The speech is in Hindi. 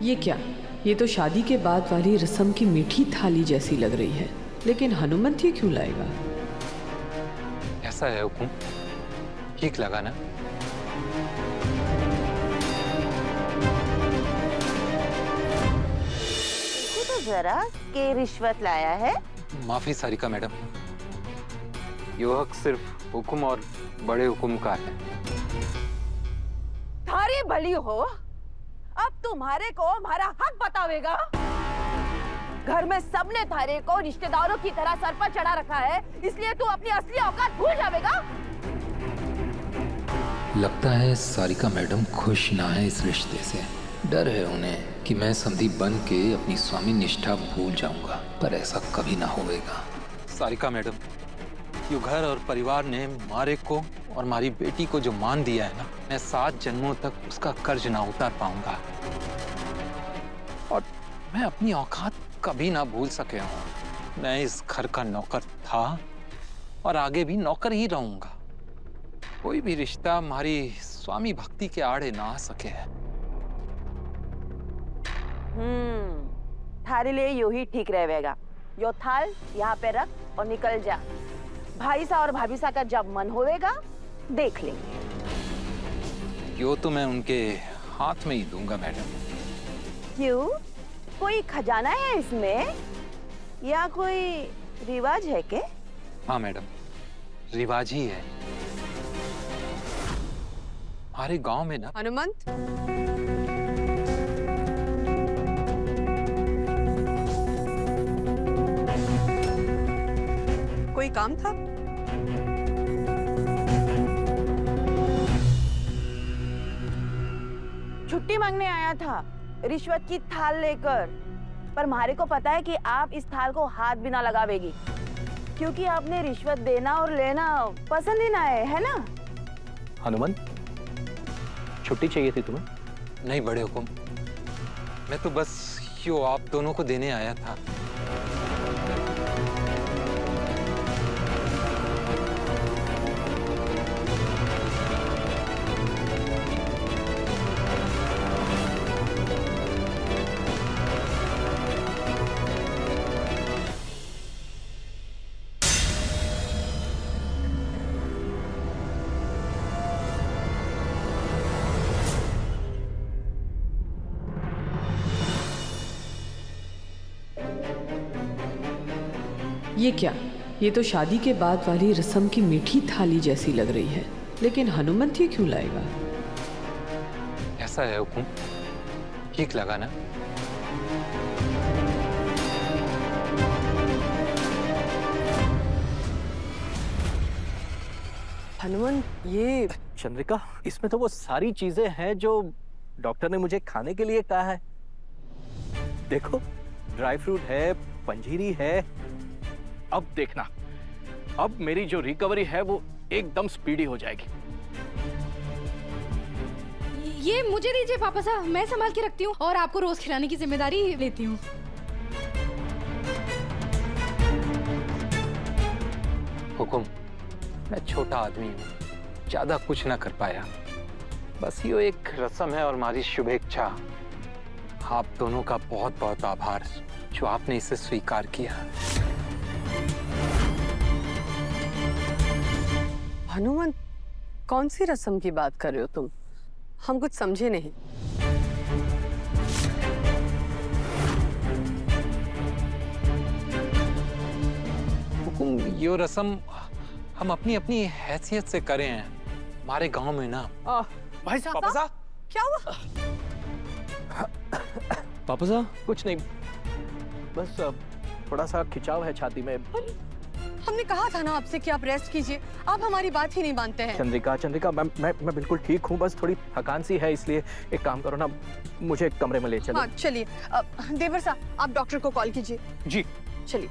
ये क्या? ये तो शादी के बाद वाली रस्म की मीठी थाली जैसी लग रही है, लेकिन हनुमंत ये क्यों लाएगा? ऐसा है हुकुम, ठीक लगा ना? देखो तो जरा के रिश्वत लाया है। माफी सारिका मैडम, ये हक सिर्फ हुकुम और बड़े हुकुम का है। थारी भली हो, अब तुम्हारे को हमारा हक बतावेगा। घर में सबने थारे को रिश्तेदारों की तरह सर पर चढ़ा रखा है, इसलिए तू अपनी असली औकात भूल जावेगा। लगता है सारिका मैडम खुश ना है इस रिश्ते से। डर है उन्हें कि मैं समधी बन के अपनी स्वामी निष्ठा भूल जाऊंगा, पर ऐसा कभी ना होगा। सारिका मैडम, यो घर और परिवार ने मारे को और हमारी बेटी को जो मान दिया है ना, मैं 7 जन्मों तक उसका कर्ज ना उतार पाऊंगा। और मैं अपनी औकात कभी ना भूल सके हूँ। मैं इस घर का नौकर था और आगे भी नौकर ही रहूंगा। कोई भी रिश्ता हमारी स्वामी भक्ति के आड़े ना आ सके। थारे लिए यू ही ठीक रहेगा। यो थाल यहाँ पे रख और निकल जा। भाई सा और भाभी सा का जब मन होएगा देख लेंगे। यो तो मैं उनके हाथ में ही दूंगा मैडम। क्यों, कोई खजाना है इसमें या कोई रिवाज है के? हाँ मैडम, रिवाज ही है। हमारे गांव में ना। हनुमंत, कोई काम था? छुट्टी मांगने आया था रिश्वत की थाल लेकर, पर मारे को पता है कि आप इस थाल को हाथ भी ना लगावेगी, क्योंकि आपने रिश्वत देना और लेना पसंद ही ना है ना? हनुमंत, छुट्टी चाहिए थी तुम्हें? नहीं बड़े हुकुम, मैं तो बस यो आप दोनों को देने आया था। ये क्या? ये तो शादी के बाद वाली रस्म की मीठी थाली जैसी लग रही है, लेकिन हनुमंत ये क्यों लाएगा? ऐसा है हुकुम, ठीक लगा ना? हनुमंत, ये चंद्रिका, इसमें तो वो सारी चीजें हैं जो डॉक्टर ने मुझे खाने के लिए कहा है। देखो, ड्राई फ्रूट है, पंजीरी है। अब देखना, अब मेरी जो रिकवरी है वो एकदम स्पीडी हो जाएगी। ये मुझे दीजिए पापा साहब, मैं संभाल के रखती हूँ और आपको रोज खिलाने की जिम्मेदारी लेती हूँ। हुकुम, मैं छोटा आदमी हूँ, ज्यादा कुछ ना कर पाया। बस यो एक रस्म है और हमारी शुभेच्छा। आप दोनों का बहुत बहुत आभार जो आपने इसे स्वीकार किया। हनुमंत, कौन सी रस्म की बात कर रहे हो तुम? हम कुछ समझे नहीं। हुकुम, यो रस्म हम अपनी अपनी हैसियत से करें हैं। हमारे गांव में ना। भाई साहब, पापा साहब, क्या हुआ? पापा साहब, कुछ नहीं, बस थोड़ा सा खिंचाव है छाती में। हमने कहा था ना आपसे कि आप रेस्ट कीजिए, आप हमारी बात ही नहीं मानते हैं। चंद्रिका, मैं बिल्कुल ठीक हूँ, बस थोड़ी थकान सी है, इसलिए एक काम करो ना, मुझे एक कमरे में ले चलो। हाँ चलिए। देवर साहब, आप डॉक्टर को कॉल कीजिए। जी चलिए।